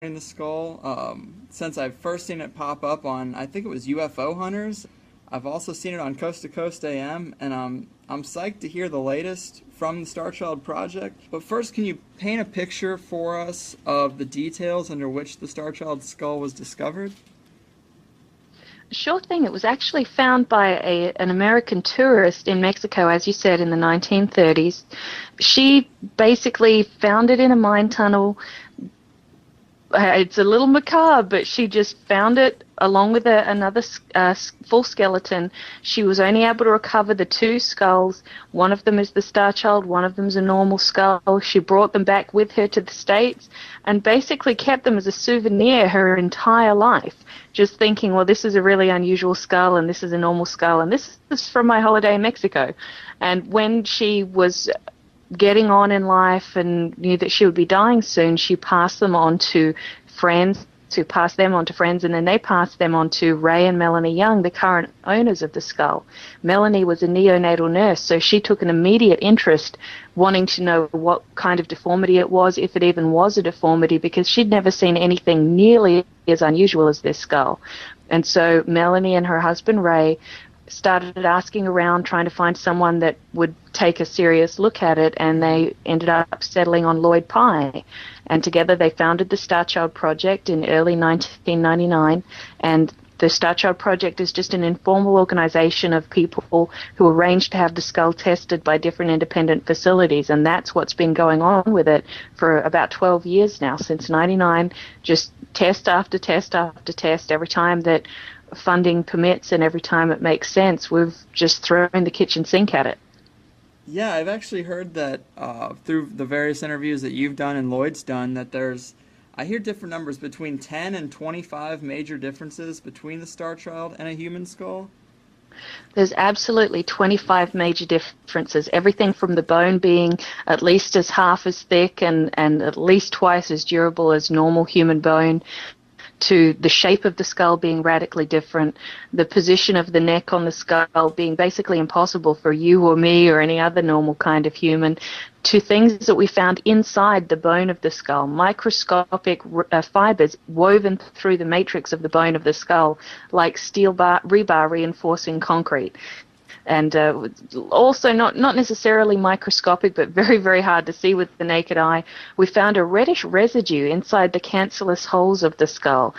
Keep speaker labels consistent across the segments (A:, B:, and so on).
A: in the skull. Since I've first seen it pop up on, I think it was UFO Hunters. I've also seen it on Coast to Coast AM, and I'm psyched to hear the latest from the Starchild project. But first, can you paint a picture for us of the details under which the Starchild skull was discovered?
B: Sure thing. It was actually found by an American tourist in Mexico, as you said, in the 1930s. She basically found it in a mine tunnel. It's a little macabre, but she just found it along with another full skeleton. She was only able to recover the two skulls. One of them is the Starchild, one of them is a normal skull. She brought them back with her to the States and basically kept them as a souvenir her entire life, just thinking, well, this is a really unusual skull and this is a normal skull and this is from my holiday in Mexico. And when she was getting on in life and knew that she would be dying soon, she passed them on to friends, who passed them on to friends, and then they passed them on to Ray and Melanie Young, the current owners of the skull. Melanie was a neonatal nurse, so she took an immediate interest wanting to know what kind of deformity it was, if it even was a deformity, because she'd never seen anything nearly as unusual as this skull. And so Melanie and her husband Ray started asking around, trying to find someone that would take a serious look at it, and they ended up settling on Lloyd Pye. And together they founded the Starchild Project in early 1999, and the Starchild Project is just an informal organization of people who arranged to have the skull tested by different independent facilities, and that's what's been going on with it for about 12 years now, since 99, just test after test after test. Every time that funding permits and every time it makes sense, we've just thrown the kitchen sink at it.
A: Yeah, I've actually heard that through the various interviews that you've done and Lloyd's done, that I hear different numbers between 10 and 25 major differences between the Starchild and a human skull.
B: There's absolutely 25 major differences, everything from the bone being at least as half as thick and at least twice as durable as normal human bone, to the shape of the skull being radically different, the position of the neck on the skull being basically impossible for you or me or any other normal kind of human, to things that we found inside the bone of the skull, microscopic fibers woven through the matrix of the bone of the skull, like steel rebar reinforcing concrete. And also not necessarily microscopic, but very, very hard to see with the naked eye. We found a reddish residue inside the cancellous holes of the skull.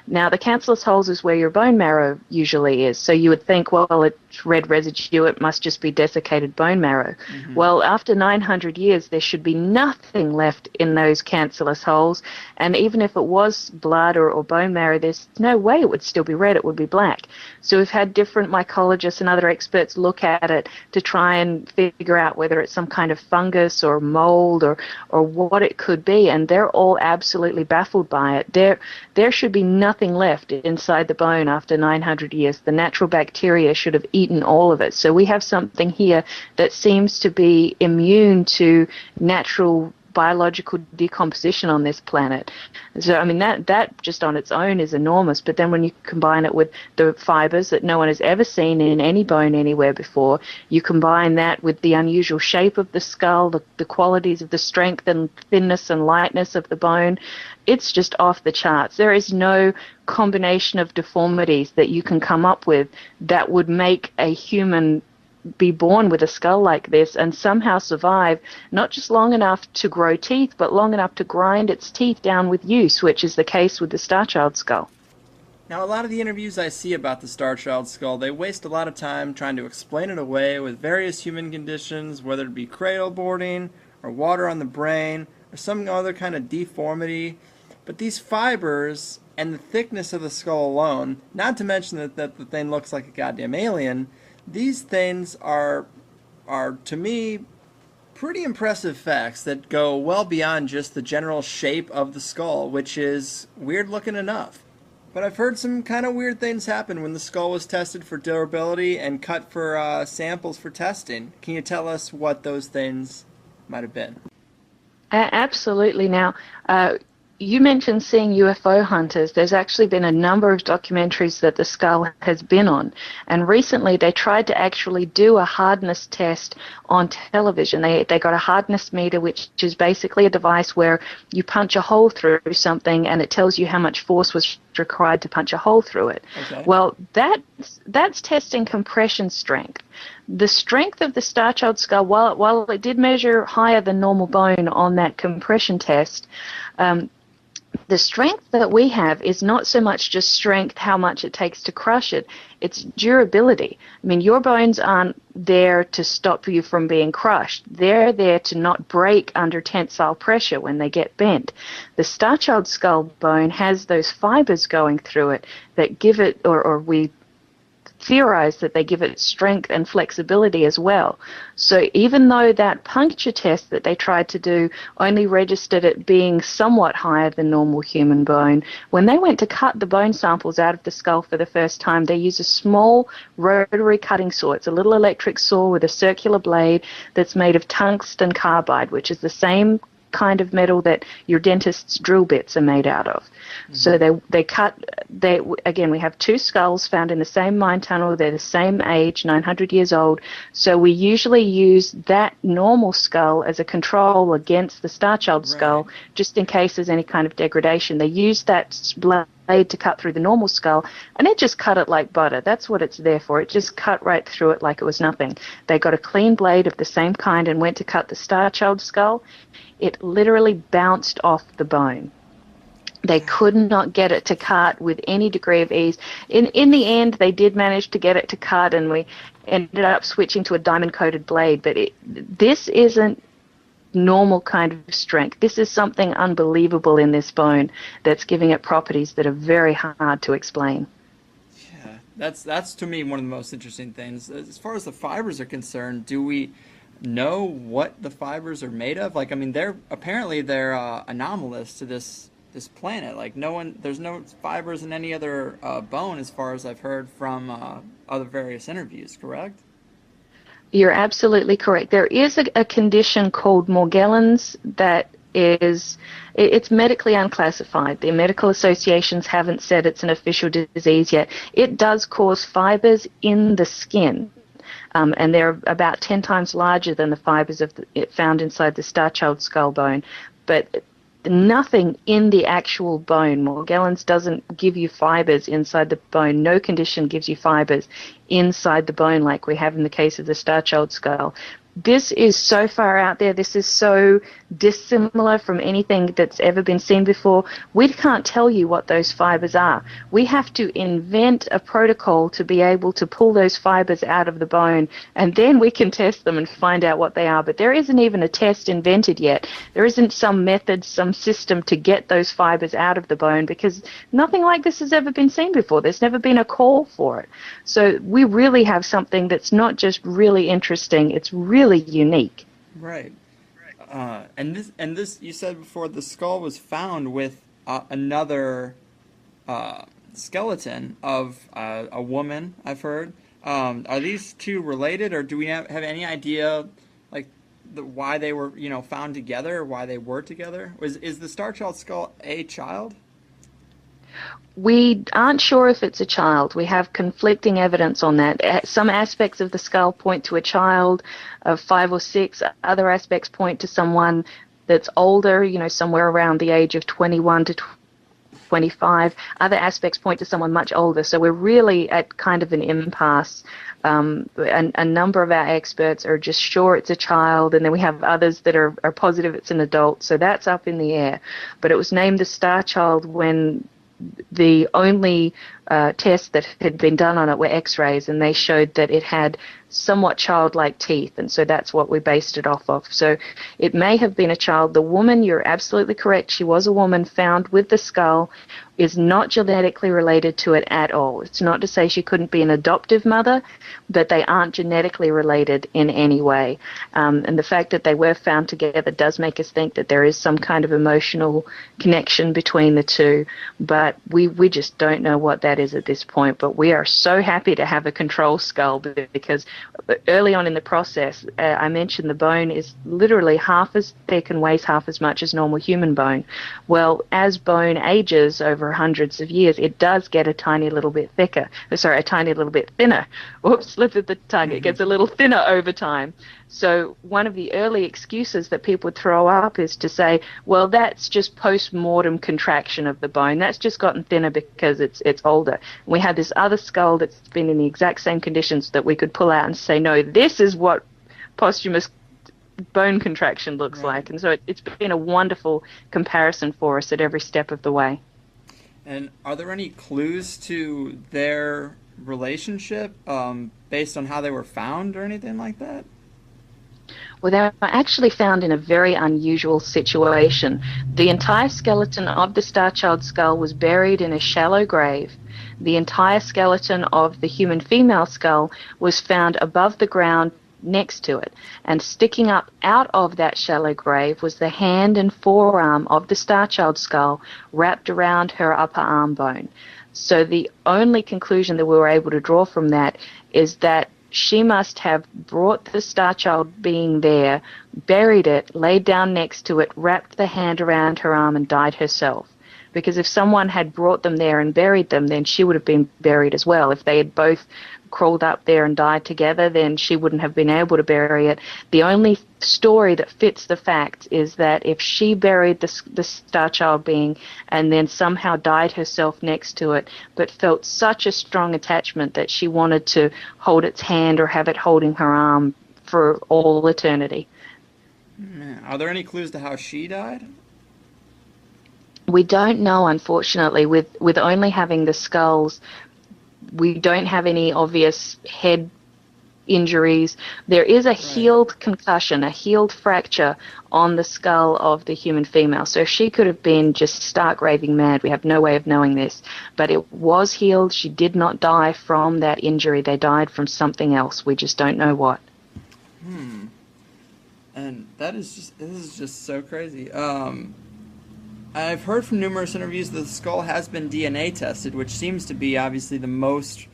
B: Now, the cancellous holes is where your bone marrow usually is. So you would think, well, it's red residue, it must just be desiccated bone marrow. Mm-hmm. Well, after 900 years, there should be nothing left in those cancellous holes. And even if it was blood or bone marrow, there's no way it would still be red, it would be black. So we've had different mycologists and other experts look at it to try and figure out whether it's some kind of fungus or mold or what it could be. And they're all absolutely baffled by it. There should be nothing left inside the bone after 900 years. The natural bacteria should have eaten all of it. So we have something here that seems to be immune to natural biological decomposition on this planet. So, I mean, that just on its own is enormous, but then when you combine it with the fibers that no one has ever seen in any bone anywhere before, you combine that with the unusual shape of the skull, the qualities of the strength and thinness and lightness of the bone, it's just off the charts. There is no combination of deformities that you can come up with that would make a human be born with a skull like this and somehow survive, not just long enough to grow teeth, but long enough to grind its teeth down with use, which is the case with the Starchild skull.
A: Now, a lot of the interviews I see about the Starchild skull, they waste a lot of time trying to explain it away with various human conditions, whether it be cradle boarding or water on the brain or some other kind of deformity. But these fibers and the thickness of the skull alone, not to mention that the thing looks like a goddamn alien, these things are to me pretty impressive facts that go well beyond just the general shape of the skull, which is weird looking enough. But I've heard some kind of weird things happen when the skull was tested for durability and cut for samples for testing. Can you tell us what those things might have been?
B: Absolutely. Now, you mentioned seeing UFO hunters. There's actually been a number of documentaries that the skull has been on. And recently they tried to actually do a hardness test on television. They got a hardness meter, which is basically a device where you punch a hole through something and it tells you how much force was required to punch a hole through it.
A: Okay.
B: Well, that's testing compression strength. The strength of the Starchild Skull, while it did measure higher than normal bone on that compression test, the strength that we have is not so much just strength, how much it takes to crush it, it's durability. I mean, your bones aren't there to stop you from being crushed. They're there to not break under tensile pressure when they get bent. The Starchild Skull bone has those fibers going through it that give it, or we theorize that they give it strength and flexibility as well. So even though that puncture test that they tried to do only registered it being somewhat higher than normal human bone, when they went to cut the bone samples out of the skull for the first time, they used a small rotary cutting saw. It's a little electric saw with a circular blade that's made of tungsten carbide, which is the same kind of metal that your dentist's drill bits are made out of. Mm-hmm. So again, we have two skulls found in the same mine tunnel. They're the same age, 900 years old. So we usually use that normal skull as a control against the Starchild Skull, just in case there's any kind of degradation. They use that blade to cut through the normal skull, and it just cut it like butter. That's what it's there for. It just cut right through it like it was nothing. They got a clean blade of the same kind and went to cut the Starchild Skull. It literally bounced off the bone. They could not get it to cut with any degree of ease. In the end, they did manage to get it to cut, and we ended up switching to a diamond-coated blade. But this isn't normal kind of strength. This is something unbelievable in this bone that's giving it properties that are very hard to explain.
A: Yeah, that's to me one of the most interesting things. As far as the fibers are concerned, do we know what the fibers are made of? Like, I mean, they're anomalous to this planet. Like, there's no fibers in any other bone, as far as I've heard from other various interviews, correct?
B: You're absolutely correct. There is a condition called Morgellons that it's medically unclassified. The medical associations haven't said it's an official disease yet. It does cause fibers in the skin. And they're about 10 times larger than the fibers found inside the Starchild Skull bone. But nothing in the actual bone. Morgellons doesn't give you fibers inside the bone. No condition gives you fibers inside the bone like we have in the case of the Starchild Skull. This is so far out there. This is so dissimilar from anything that's ever been seen before. We can't tell you what those fibers are. We have to invent a protocol to be able to pull those fibers out of the bone, and then we can test them and find out what they are. But there isn't even a test invented yet. There isn't some method, some system to get those fibers out of the bone, because nothing like this has ever been seen before. There's never been a call for it. So we really have something that's not just really interesting, it's really unique.
A: Right. And this you said before, the skull was found with another skeleton of a woman, I've heard. Are these two related, or do we have any idea, like, why they were found together, or why they were together? Is the Starchild Skull a child?
B: We aren't sure if it's a child. We have conflicting evidence on that. Some aspects of the skull point to a child of 5 or 6. Other aspects point to someone that's older, somewhere around the age of 21 to 25. Other aspects point to someone much older. So we're really at kind of an impasse. A number of our experts are just sure it's a child, and then we have others that are positive it's an adult. So that's up in the air. But it was named the Starchild when the only tests that had been done on it were x-rays, and they showed that it had somewhat childlike teeth, and so that's what we based it off of. So it may have been a child. The woman, you're absolutely correct, she was a woman found with the skull, is not genetically related to it at all. It's not to say she couldn't be an adoptive mother, but they aren't genetically related in any way. And the fact that they were found together does make us think that there is some kind of emotional connection between the two, but we just don't know what that is at this point, but we are so happy to have a control skull because early on in the process, I mentioned the bone is literally half as thick and weighs half as much as normal human bone. Well, as bone ages over hundreds of years, it does get a tiny little bit thicker. Sorry, a tiny little bit thinner. Whoops, slipped at the tongue. It gets a little thinner over time. So one of the early excuses that people would throw up is to say, well, that's just post-mortem contraction of the bone. That's just gotten thinner because it's older. We had this other skull that's been in the exact same conditions that we could pull out and say, no, this is what posthumous bone contraction looks like. And so it's been a wonderful comparison for us at every step of the way.
A: And are there any clues to their relationship based on how they were found or anything like that?
B: Well, they were actually found in a very unusual situation. The entire skeleton of the Starchild skull was buried in a shallow grave. The entire skeleton of the human female skull was found above the ground next to it. And sticking up out of that shallow grave was the hand and forearm of the Starchild skull wrapped around her upper arm bone. So the only conclusion that we were able to draw from that is that she must have brought the Starchild being there, buried it, laid down next to it, wrapped the hand around her arm, and died herself. Because if someone had brought them there and buried them, then she would have been buried as well. If they had both crawled up there and died together, then she wouldn't have been able to bury it. The only story that fits the fact is that if she buried the Starchild being and then somehow died herself next to it, but felt such a strong attachment that she wanted to hold its hand or have it holding her arm for all eternity.
A: Are there any clues to how she died?
B: We don't know, unfortunately. With only having the skulls, we don't have any obvious head injuries. There is a healed concussion, a healed fracture on the skull of the human female. So she could have been just stark raving mad. We have no way of knowing this. But it was healed. She did not die from that injury. They died from something else. We just don't know what.
A: And this is just so crazy. I've heard from numerous interviews that the skull has been DNA tested, which seems to be obviously the most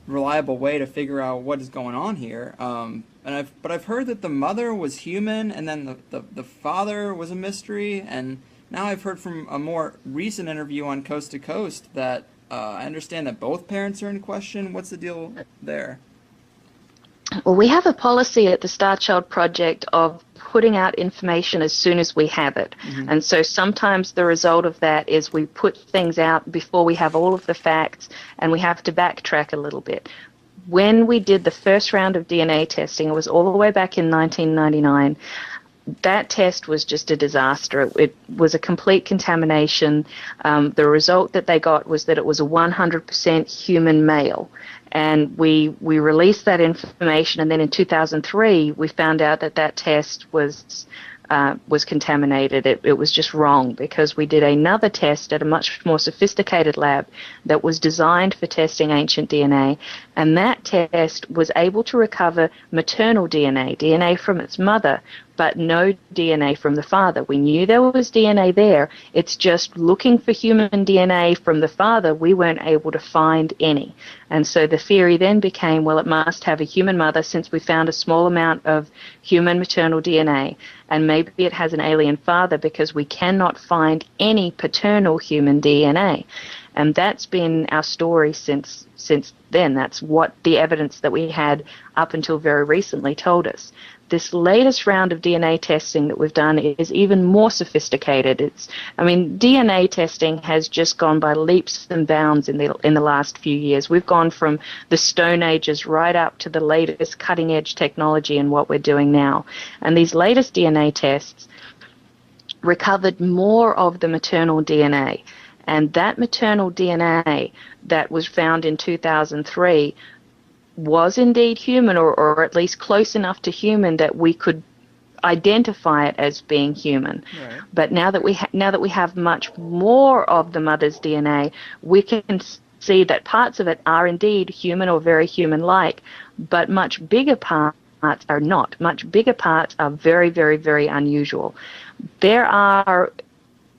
A: reliable way to figure out what is going on here. But I've heard that the mother was human, and then the father was a mystery. And now I've heard from a more recent interview on Coast to Coast that I understand that both parents are in question. What's the deal there?
B: Well, we have a policy at the Starchild Project of putting out information as soon as we have it. And so sometimes the result of that is we put things out before we have all of the facts, and we have to backtrack a little bit. When we did the first round of DNA testing, it was all the way back in 1999, that test was just a disaster. It was a complete contamination. The result that they got was that it was a 100% human male. And we released that information, and then in 2003 we found out that test was contaminated. It was just wrong, because we did another test at a much more sophisticated lab that was designed for testing ancient DNA, and that test was able to recover maternal DNA from its mother, but no DNA from the father. We knew there was DNA there. It's just looking for human DNA from the father, we weren't able to find any. And so the theory then became, well, it must have a human mother, since we found a small amount of human maternal DNA. And maybe it has an alien father, because we cannot find any paternal human DNA. And that's been our story since then. That's what the evidence that we had up until very recently told us. This latest round of DNA testing that we've done is even more sophisticated. DNA testing has just gone by leaps and bounds in the last few years. We've gone from the Stone Ages right up to the latest cutting-edge technology in what we're doing now. And these latest DNA tests recovered more of the maternal DNA. And that maternal DNA that was found in 2003 was indeed human, or at least close enough to human that we could identify it as being human. Right. But now that we have much more of the mother's DNA, we can see that parts of it are indeed human or very human-like, but much bigger parts are not. Much bigger parts are very, very, very unusual. There are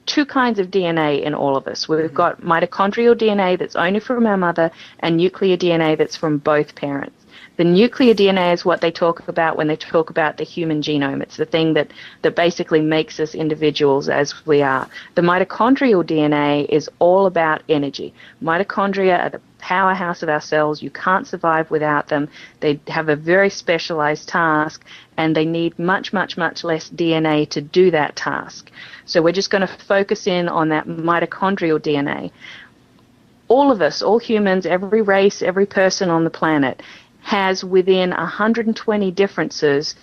B: two kinds of DNA in all of us. We've got mitochondrial DNA that's only from our mother and nuclear DNA that's from both parents. The nuclear DNA is what they talk about when they talk about the human genome. It's the thing that basically makes us individuals as we are. The mitochondrial DNA is all about energy. Mitochondria are the powerhouse of our cells. You can't survive without them. They have a very specialized task, and they need much, much, much less DNA to do that task. So we're just going to focus in on that mitochondrial DNA. All of us, all humans, every race, every person on the planet has within 120 differences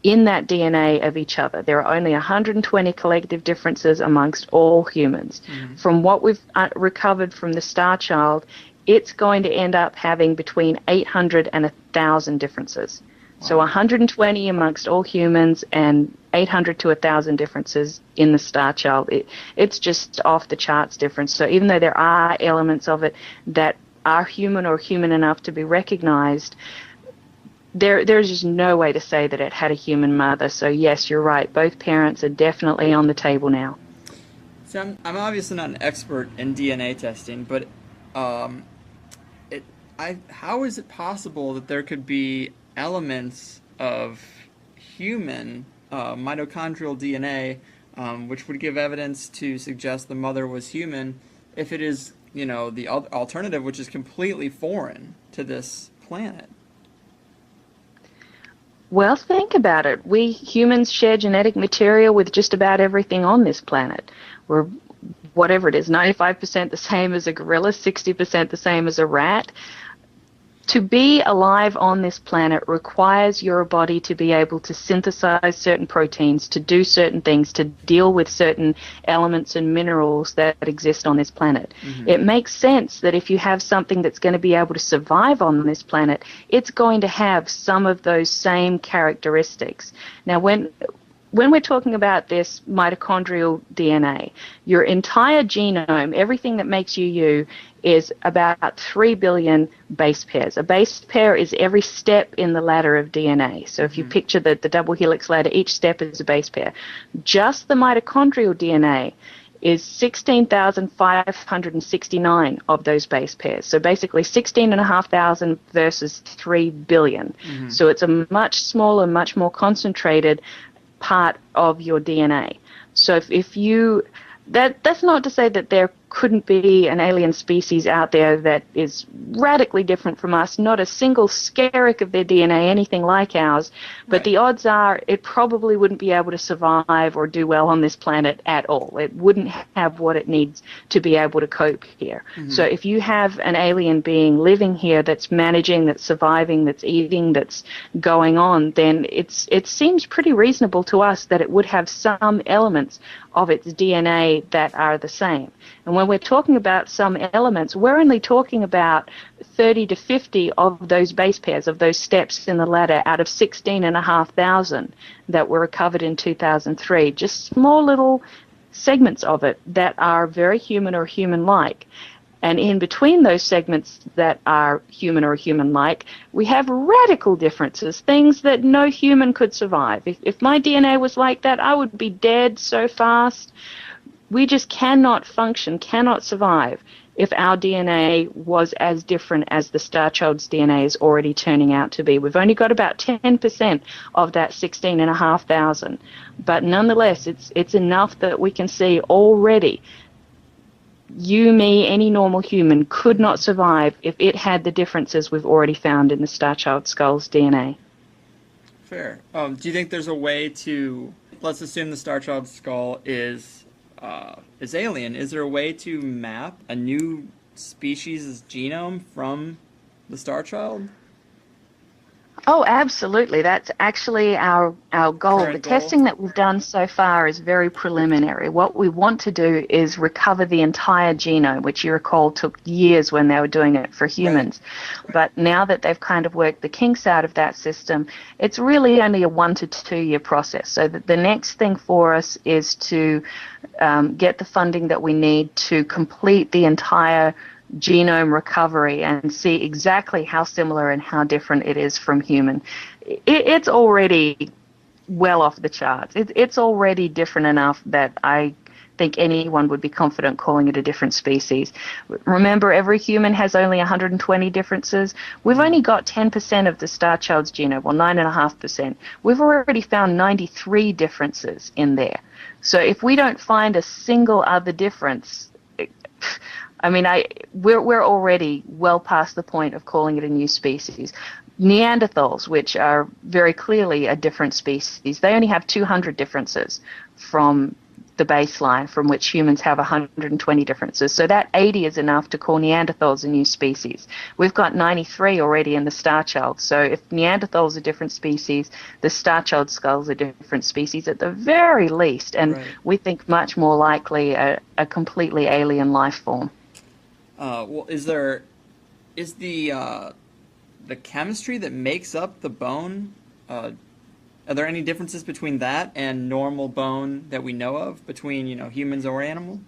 B: in that DNA of each other. There are only 120 collective differences amongst all humans. From what we've recovered from the Starchild, it's going to end up having between 800 and 1,000 differences. Wow. So 120 amongst all humans and 800 to 1,000 differences in the Starchild. It's just off the charts difference. So even though there are elements of it that are human or human enough to be recognized, there's just no way to say that it had a human mother. So yes, you're right. Both parents are definitely on the table now.
A: So I'm obviously not an expert in DNA testing, but how is it possible that there could be elements of human mitochondrial DNA, which would give evidence to suggest the mother was human, if it is, the alternative, which is completely foreign to this planet?
B: Well, think about it. We humans share genetic material with just about everything on this planet. We're, whatever it is, 95% the same as a gorilla, 60% the same as a rat. To be alive on this planet requires your body to be able to synthesize certain proteins, to do certain things, to deal with certain elements and minerals that exist on this planet. It makes sense that if you have something that's going to be able to survive on this planet, it's going to have some of those same characteristics. Now, when we're talking about this mitochondrial DNA, your entire genome, everything that makes you you, is about 3 billion base pairs. A base pair is every step in the ladder of DNA. So if you picture the double helix ladder, each step is a base pair. Just the mitochondrial DNA is 16,569 of those base pairs. So basically 16,500 versus 3 billion. So it's a much smaller, much more concentrated part of your DNA. So if you, that's not to say that there couldn't be an alien species out there that is radically different from us, not a single skerrick of their DNA anything like ours, but the odds are it probably wouldn't be able to survive or do well on this planet at all. It wouldn't have what it needs to be able to cope here. So if you have an alien being living here that's managing, that's surviving, that's eating, that's going on, then it seems pretty reasonable to us that it would have some elements of its DNA that are the same. And when we're talking about some elements, we're only talking about 30 to 50 of those base pairs, of those steps in the ladder, out of 16,500 that were recovered in 2003. Just small little segments of it that are very human or human-like. And in between those segments that are human or human-like, we have radical differences, things that no human could survive. If my DNA was like that, I would be dead so fast. We just cannot function, cannot survive if our DNA was as different as the Starchild's DNA is already turning out to be. We've only got about 10% of that 16,500. But nonetheless, it's enough that we can see already you, me, any normal human could not survive if it had the differences we've already found in the Starchild Skull's DNA.
A: Fair. Do you think there's a way to, let's assume the Starchild Skull is alien. Is there a way to map a new species' genome from the Starchild?
B: Oh, absolutely. That's actually our goal.
A: Current
B: the
A: goal?
B: testing that we've done so far is very preliminary. What we want to do is recover the entire genome, which you recall took years when they were doing it for humans. Right. But now that they've kind of worked the kinks out of that system, it's really only a 1 to 2 year process. So the next thing for us is to get the funding that we need to complete the entire genome recovery and see exactly how similar and how different it is from human. It's already well off the charts. It's already different enough that I think anyone would be confident calling it a different species. Remember, every human has only 120 differences. We've only got 10% of the Starchild's genome, well, 9.5%. We've already found 93 differences in there. So if we don't find a single other difference, I mean, we're already well past the point of calling it a new species. Neanderthals, which are very clearly a different species, they only have 200 differences from the baseline, from which humans have 120 differences. So that 80 is enough to call Neanderthals a new species. We've got 93 already in the Starchild. So if Neanderthals are a different species, the Starchild Skull is a different species at the very least, and we think much more likely a completely alien life form.
A: Well, is the chemistry that makes up the bone, are there any differences between that and normal bone that we know of between, humans or animal?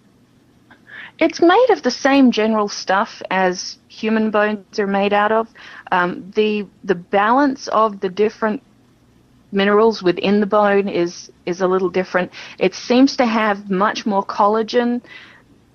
B: It's made of the same general stuff as human bones are made out of. The balance of the different minerals within the bone is a little different. It seems to have much more collagen,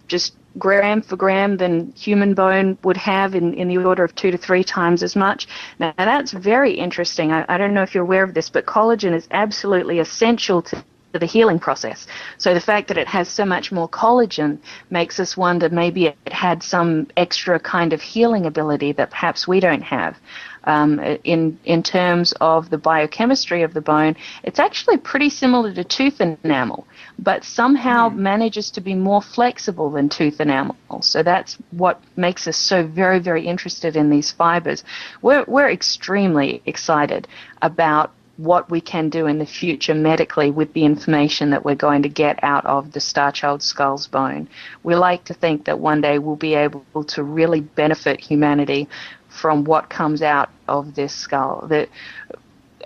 B: just gram for gram, than human bone would have, in the order of 2 to 3 times as much. Now that's very interesting. I don't know if you're aware of this, but collagen is absolutely essential to the healing process. So the fact that it has so much more collagen makes us wonder maybe it had some extra kind of healing ability that perhaps we don't have. In terms of the biochemistry of the bone, it's actually pretty similar to tooth enamel, but somehow manages to be more flexible than tooth enamel. So that's what makes us so very, very interested in these fibers. We're extremely excited about what we can do in the future medically with the information that we're going to get out of the Starchild Skull's bone. We like to think that one day we'll be able to really benefit humanity from what comes out of this skull.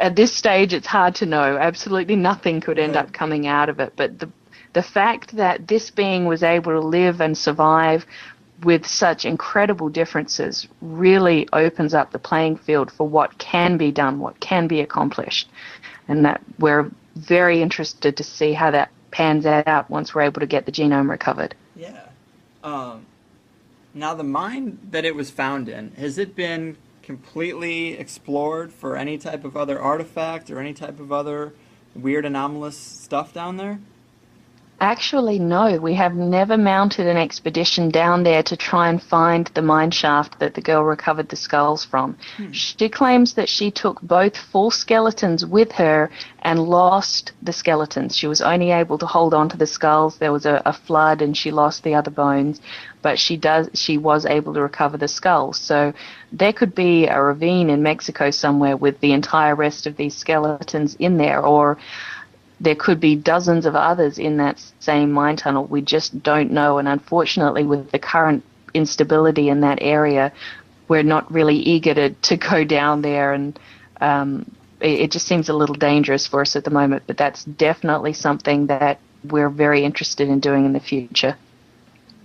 B: At this stage, it's hard to know. Absolutely nothing could end up coming out of it. But the fact that this being was able to live and survive with such incredible differences really opens up the playing field for what can be done, what can be accomplished. And that we're very interested to see how that pans out once we're able to get the genome recovered.
A: Yeah. Now, the mine that it was found in, has it been completely explored for any type of other artifact or any type of other weird anomalous stuff down there?
B: Actually, no. We have never mounted an expedition down there to try and find the mine shaft that the girl recovered the skulls from. She claims that she took both full skeletons with her and lost the skeletons. She was only able to hold on to the skulls. There was a flood and she lost the other bones, but she was able to recover the skulls. So there could be a ravine in Mexico somewhere with the entire rest of these skeletons in there, or there could be dozens of others in that same mine tunnel. We just don't know, and unfortunately with the current instability in that area, we're not really eager to go down there, and it just seems a little dangerous for us at the moment, but that's definitely something that we're very interested in doing in the future.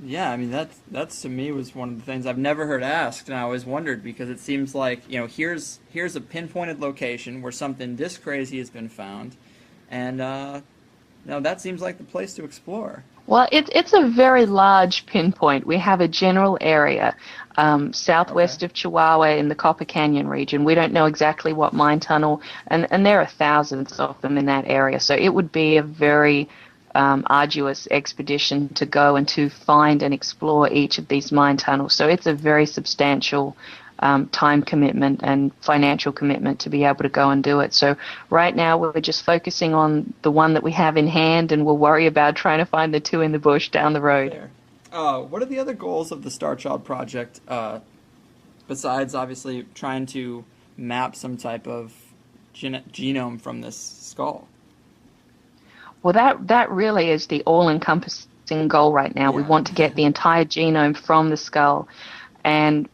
A: Yeah, I mean, that's to me was one of the things I've never heard asked, and I always wondered, because it seems like, here's a pinpointed location where something this crazy has been found, and that seems like the place to explore.
B: Well, it's a very large pinpoint. We have a general area southwest of Chihuahua in the Copper Canyon region. We don't know exactly what mine tunnel, and there are thousands of them in that area. So it would be a very arduous expedition to go and to find and explore each of these mine tunnels. So it's a very substantial time commitment and financial commitment to be able to go and do it. So right now we're just focusing on the one that we have in hand, and we'll worry about trying to find the two in the bush down the road.
A: What are the other goals of the Starchild project, besides obviously trying to map some type of genome from this skull?
B: Well, that really is the all-encompassing goal right now. We want to get the entire genome from the skull and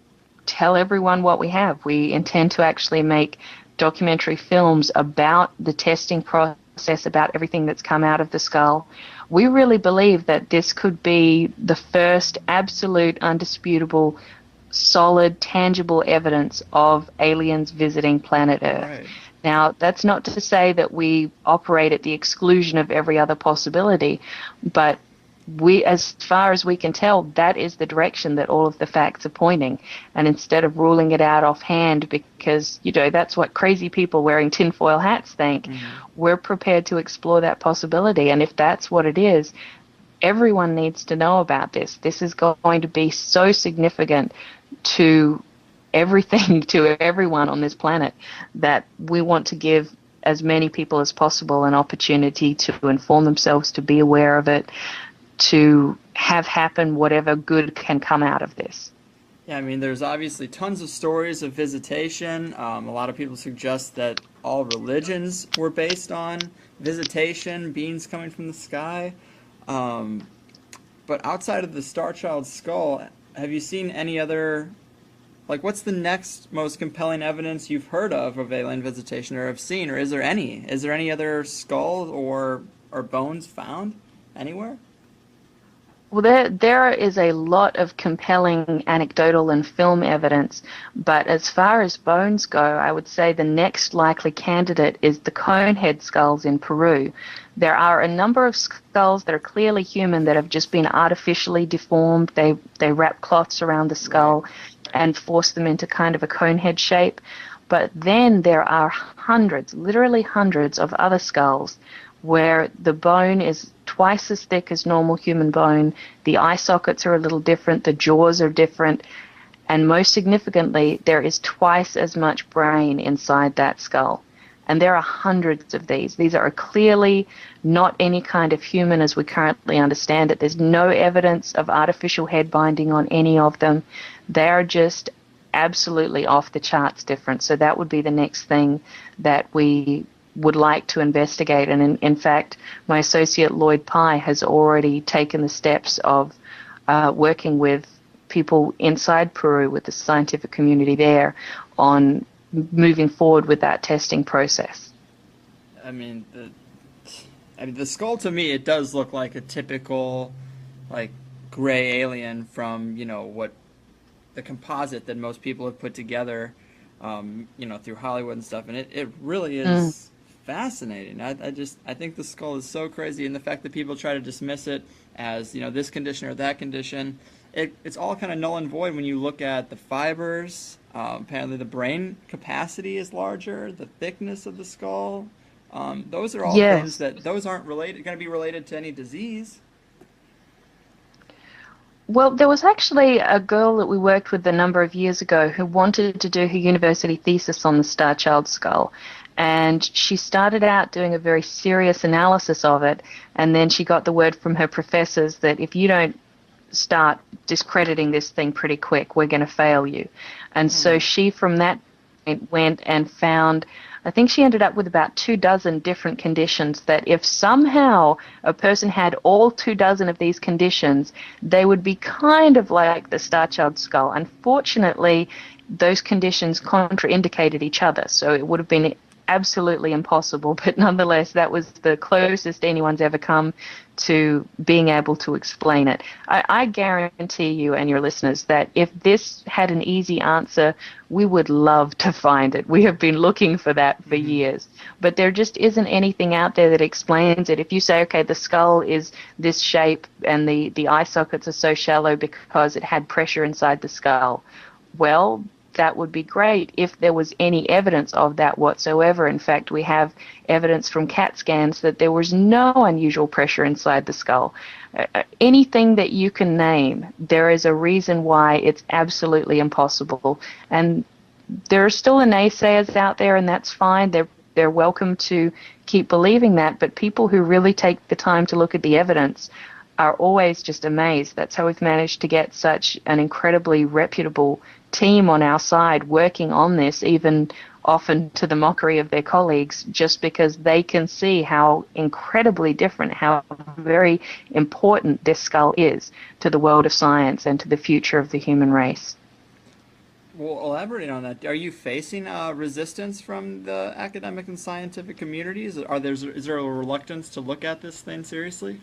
B: tell everyone what we have. We intend to actually make documentary films about the testing process, about everything that's come out of the skull. We really believe that this could be the first absolute, undisputable, solid, tangible evidence of aliens visiting planet Earth. Right. Now, that's not to say that we operate at the exclusion of every other possibility, but as far as we can tell, that is the direction that all of the facts are pointing. And instead of ruling it out offhand because, that's what crazy people wearing tinfoil hats think, we're prepared to explore that possibility. And if that's what it is, everyone needs to know about this. This is going to be so significant to everything, to everyone on this planet, that we want to give as many people as possible an opportunity to inform themselves, to be aware of it, to have happen whatever good can come out of this.
A: Yeah, I mean, there's obviously tons of stories of visitation. A lot of people suggest that all religions were based on visitation, beings coming from the sky. But outside of the Starchild Skull, have you seen any other, what's the next most compelling evidence you've heard of alien visitation or have seen, or is there any? Is there any other skulls or bones found anywhere?
B: Well, there is a lot of compelling anecdotal and film evidence, but as far as bones go, I would say the next likely candidate is the conehead skulls in Peru. There are a number of skulls that are clearly human that have just been artificially deformed. They wrap cloths around the skull and force them into kind of a conehead shape. But then there are hundreds, literally hundreds of other skulls where the bone is twice as thick as normal human bone, the eye sockets are a little different, the jaws are different, and most significantly, there is twice as much brain inside that skull. And there are hundreds of these. These are clearly not any kind of human as we currently understand it. There's no evidence of artificial head binding on any of them. They are just absolutely off the charts different. So that would be the next thing that we would like to investigate. And in fact, my associate Lloyd Pye has already taken the steps of working with people inside Peru, with the scientific community there, on moving forward with that testing process.
A: I mean, the skull, to me, it does look like a typical, gray alien from, what the composite that most people have put together, through Hollywood and stuff. And it really is fascinating. I think the skull is so crazy, and the fact that people try to dismiss it as, this condition or that condition, it's all kind of null and void when you look at the fibers. Apparently the brain capacity is larger, the thickness of the skull. Those are all things those aren't going to be related to any disease.
B: Well, there was actually a girl that we worked with a number of years ago who wanted to do her university thesis on the Starchild Skull. And she started out doing a very serious analysis of it, and then she got the word from her professors that if you don't start discrediting this thing pretty quick, we're going to fail you. And so she, from that point, went and found, I think she ended up with about 24 different conditions that if somehow a person had all 24 of these conditions, they would be kind of like the Starchild Skull. Unfortunately, those conditions contraindicated each other, so it would have been absolutely impossible, but nonetheless, that was the closest anyone's ever come to being able to explain it. I guarantee you and your listeners that if this had an easy answer, we would love to find it. We have been looking for that for years, but there just isn't anything out there that explains it. If you say, okay, the skull is this shape and the eye sockets are so shallow because it had pressure inside the skull, well, that would be great if there was any evidence of that whatsoever. In fact, we have evidence from CAT scans that there was no unusual pressure inside the skull. Anything that you can name, there is a reason why it's absolutely impossible. And there are still naysayers out there, and that's fine. They're welcome to keep believing that, but people who really take the time to look at the evidence are always just amazed. That's how we've managed to get such an incredibly reputable team on our side working on this, even often to the mockery of their colleagues, just because they can see how incredibly different, how very important this skull is to the world of science and to the future of the human race.
A: Well, elaborating on that, are you facing resistance from the academic and scientific communities? Is there a reluctance to look at this thing seriously?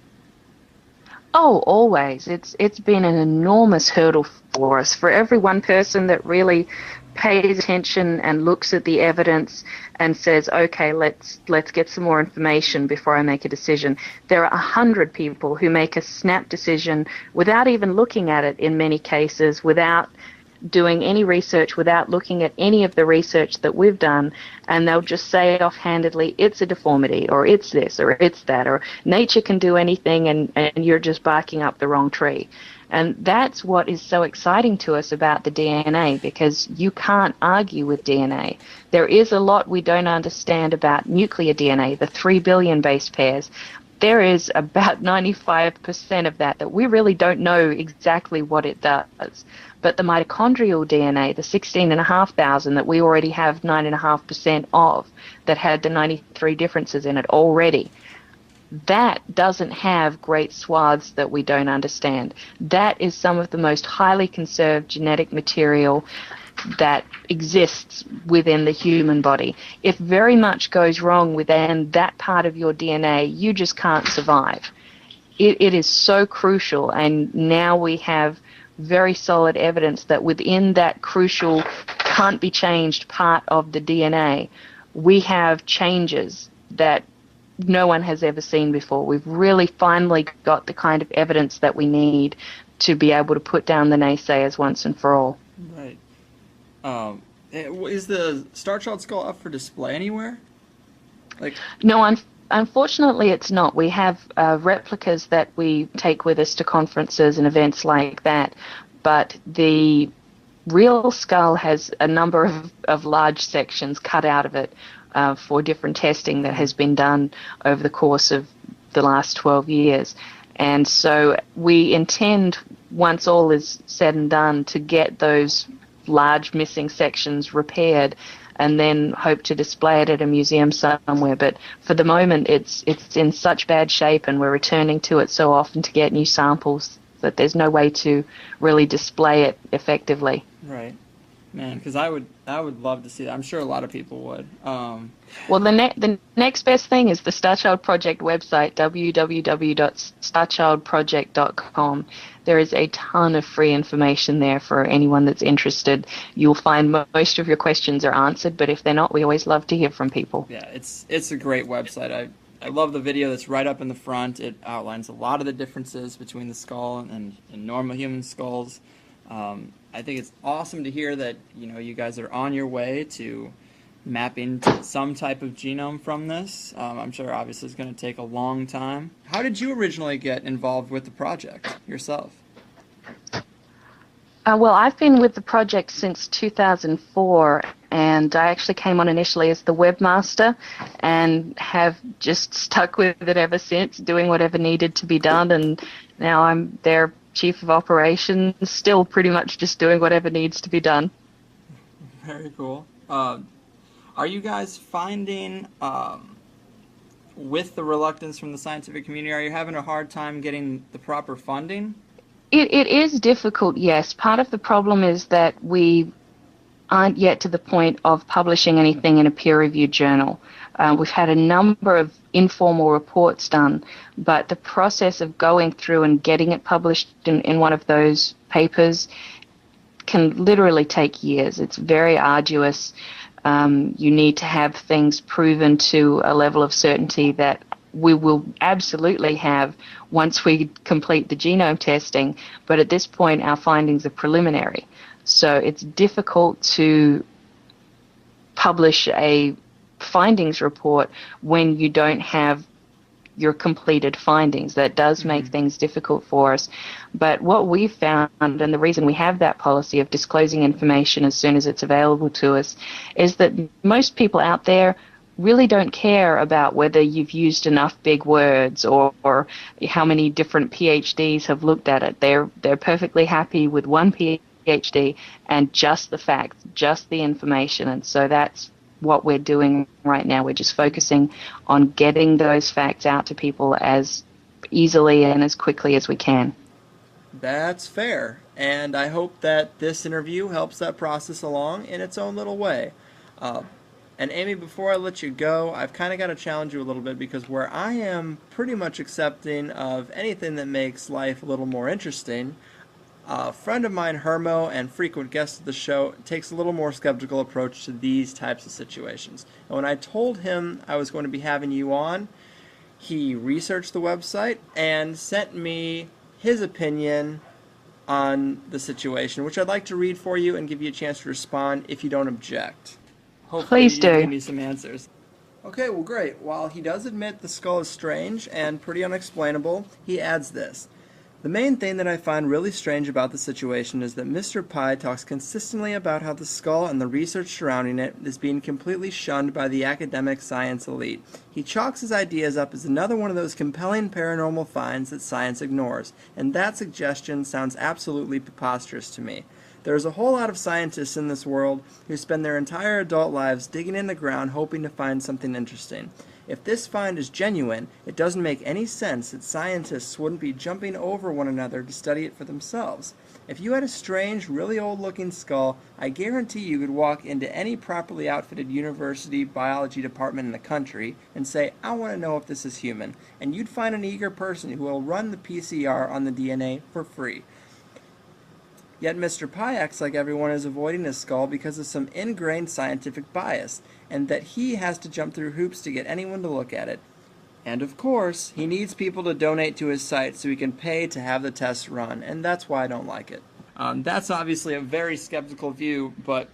B: Oh, always. It's been an enormous hurdle for us. For every one person that really pays attention and looks at the evidence and says, okay, let's get some more information before I make a decision. There are 100 people who make a snap decision without even looking at it in many cases, without doing any research, without looking at any of the research that we've done, and they'll just say offhandedly, it's a deformity, or it's this, or it's that, or nature can do anything, and you're just barking up the wrong tree. And that's what is so exciting to us about the DNA, because you can't argue with DNA. There is a lot we don't understand about nuclear DNA, the 3 billion base pairs. There is about 95% of that we really don't know exactly what it does. But the mitochondrial DNA, the 16,500 that we already have 9.5% of, that had the 93 differences in it already, that doesn't have great swaths that we don't understand. That is some of the most highly conserved genetic material that exists within the human body. If very much goes wrong within that part of your DNA, you just can't survive. It is so crucial, and now we have very solid evidence that within that crucial, can't be changed part of the DNA, we have changes that no one has ever seen before. We've really finally got the kind of evidence that we need to be able to put down the naysayers once and for all.
A: Right. Is the Starchild Skull up for display anywhere?
B: No, unfortunately it's not. We have replicas that we take with us to conferences and events like that, but the real skull has a number of large sections cut out of it for different testing that has been done over the course of the last 12 years. And so we intend, once all is said and done, to get those large missing sections repaired and then hope to display it at a museum somewhere. But for the moment, it's in such bad shape, and we're returning to it so often to get new samples that there's no way to really display it effectively.
A: Right. Man, because I would love to see that. I'm sure a lot of people would.
B: Well, the next best thing is the Starchild Project website, www.starchildproject.com. There is a ton of free information there for anyone that's interested. You'll find most of your questions are answered, but if they're not, we always love to hear from people.
A: Yeah, it's a great website. I love the video that's right up in the front. It outlines a lot of the differences between the skull and normal human skulls. I think it's awesome to hear that you guys are on your way to mapping some type of genome from this. I'm sure obviously it's going to take a long time. How did you originally get involved with the project yourself?
B: Well, I've been with the project since 2004, and I actually came on initially as the webmaster and have just stuck with it ever since, doing whatever needed to be done, and now I'm their chief of operations, still pretty much just doing whatever needs to be done.
A: Very cool. Are you guys finding, with the reluctance from the scientific community, are you having a hard time getting the proper funding?
B: It is difficult, yes. Part of the problem is that we aren't yet to the point of publishing anything in a peer-reviewed journal. We've had a number of informal reports done, but the process of going through and getting it published in one of those papers can literally take years. It's very arduous. You need to have things proven to a level of certainty that we will absolutely have once we complete the genome testing, but at this point our findings are preliminary. So it's difficult to publish a findings report when you don't have your completed findings. That does make things difficult for us. But what we've found, and the reason we have that policy of disclosing information as soon as it's available to us, is that most people out there really don't care about whether you've used enough big words or how many different PhDs have looked at it. They're perfectly happy with one PhD and just the facts, just the information. And so that's what we're doing right now. We're just focusing on getting those facts out to people as easily and as quickly as we can.
A: That's fair. And I hope that this interview helps that process along in its own little way. And Amy, before I let you go, I've kind of got to challenge you a little bit, because where I am pretty much accepting of anything that makes life a little more interesting, A friend of mine, Hermo, and frequent guest of the show, takes a little more skeptical approach to these types of situations. And when I told him I was going to be having you on, he researched the website and sent me his opinion on the situation, which I'd like to read for you and give you a chance to respond if you don't object. Hopefully
B: Please
A: you
B: do.
A: give me some answers. Okay, well, great. While he does admit the skull is strange and pretty unexplainable, he adds this. The main thing that I find really strange about the situation is that Mr. Pye talks consistently about how the skull and the research surrounding it is being completely shunned by the academic science elite. He chalks his ideas up as another one of those compelling paranormal finds that science ignores, and that suggestion sounds absolutely preposterous to me. There's a whole lot of scientists in this world who spend their entire adult lives digging in the ground hoping to find something interesting. If this find is genuine, it doesn't make any sense that scientists wouldn't be jumping over one another to study it for themselves. If you had a strange, really old-looking skull, I guarantee you could walk into any properly outfitted university biology department in the country and say, I want to know if this is human, and you'd find an eager person who will run the PCR on the DNA for free. Yet Mr. Pye acts like everyone is avoiding his skull because of some ingrained scientific bias, and that he has to jump through hoops to get anyone to look at it. And of course, he needs people to donate to his site so he can pay to have the tests run, and that's why I don't like it. That's obviously a very skeptical view, but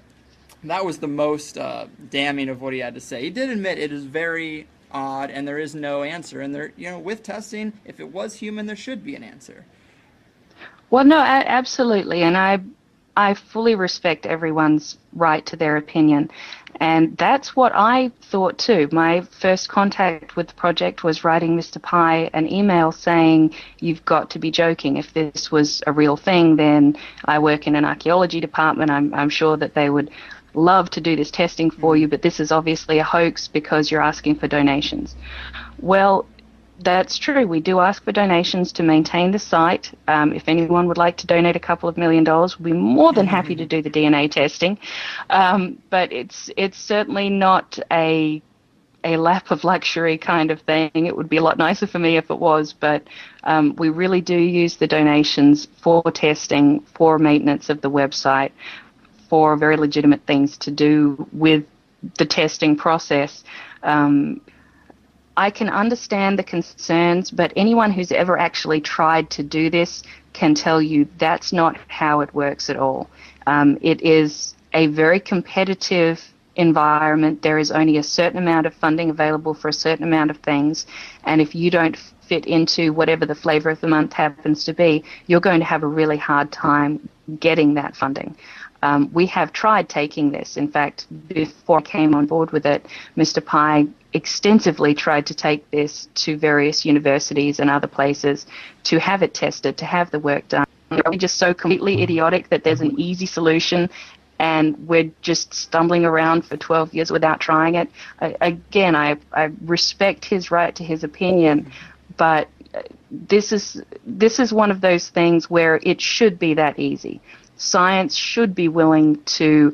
A: that was the most damning of what he had to say. He did admit it is very odd, and there is no answer, and there, with testing, if it was human, there should be an answer.
B: Well, no, absolutely, and I fully respect everyone's right to their opinion, and that's what I thought too. My first contact with the project was writing Mr. Pye an email saying, you've got to be joking. If this was a real thing, then I work in an archaeology department. I'm sure that they would love to do this testing for you, but this is obviously a hoax because you're asking for donations. Well, that's true. We do ask for donations to maintain the site. If anyone would like to donate a couple of $1 million, we'll be more than happy to do the DNA testing. But it's certainly not a lap of luxury kind of thing. It would be a lot nicer for me if it was, but we really do use the donations for testing, for maintenance of the website, for very legitimate things to do with the testing process. I can understand the concerns, but anyone who's ever actually tried to do this can tell you that's not how it works at all. It is a very competitive environment. There is only a certain amount of funding available for a certain amount of things, and if you don't fit into whatever the flavor of the month happens to be, you're going to have a really hard time getting that funding. We have tried taking this. In fact, before I came on board with it, Mr. Pye extensively tried to take this to various universities and other places to have it tested, to have the work done. We're just so completely idiotic that there's an easy solution and we're just stumbling around for 12 years without trying it. Again, I respect his right to his opinion, but this is one of those things where it should be that easy. Science should be willing to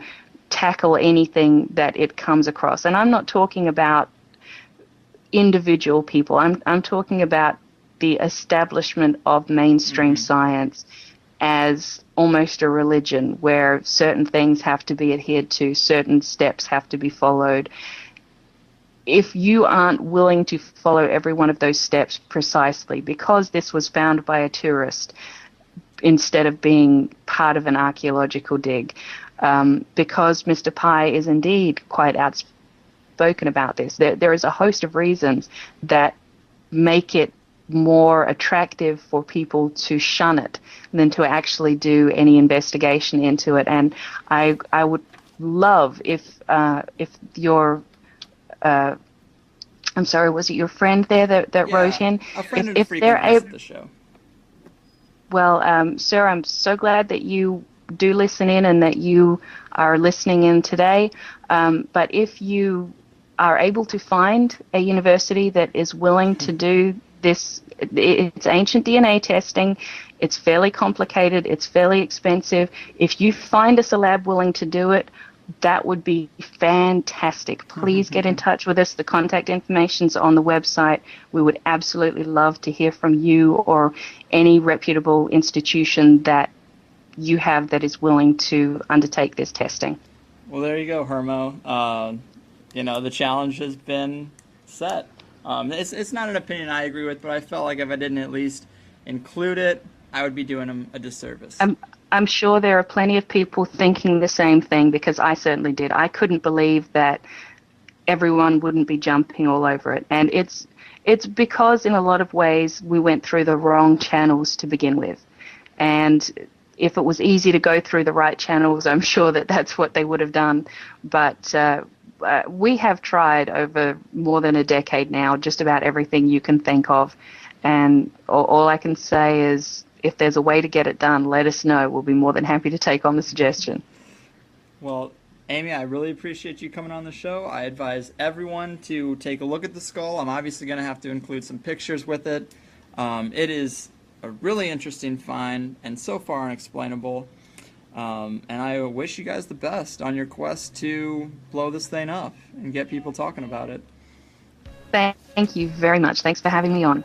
B: tackle anything that it comes across. And I'm not talking about individual people. I'm talking about the establishment of mainstream science as almost a religion where certain things have to be adhered to, certain steps have to be followed. If you aren't willing to follow every one of those steps precisely because this was found by a tourist instead of being part of an archaeological dig, because Mr. Pye is indeed quite outspoken about this. There is a host of reasons that make it more attractive for people to shun it than to actually do any investigation into it. And I would love if your I'm sorry, was it your friend there that wrote in?
A: A friend and
B: if
A: frequent
B: they're
A: guest
B: able,
A: of the show.
B: Well, sir, I'm so glad that you do listen in and that you are listening in today. But if you are able to find a university that is willing to do this, it's ancient DNA testing, it's fairly complicated, it's fairly expensive. If you find us a lab willing to do it, that would be fantastic. Please get in touch with us. The contact information's on the website. We would absolutely love to hear from you or any reputable institution that you have that is willing to undertake this testing.
A: Well, there you go, Hermo. The challenge has been set. It's not an opinion I agree with, but I felt like if I didn't at least include it, I would be doing them a disservice.
B: I'm sure there are plenty of people thinking the same thing, because I certainly did. I couldn't believe that everyone wouldn't be jumping all over it. And it's because in a lot of ways we went through the wrong channels to begin with. And if it was easy to go through the right channels, I'm sure that that's what they would have done. But we have tried over more than a decade now, just about everything you can think of. And all I can say is, if there's a way to get it done, let us know. We'll be more than happy to take on the suggestion.
A: Well, Amy, I really appreciate you coming on the show. I advise everyone to take a look at the skull. I'm obviously going to have to include some pictures with it. It is a really interesting find and so far unexplainable. And I wish you guys the best on your quest to blow this thing up and get people talking about it.
B: Thank you very much. Thanks for having me on.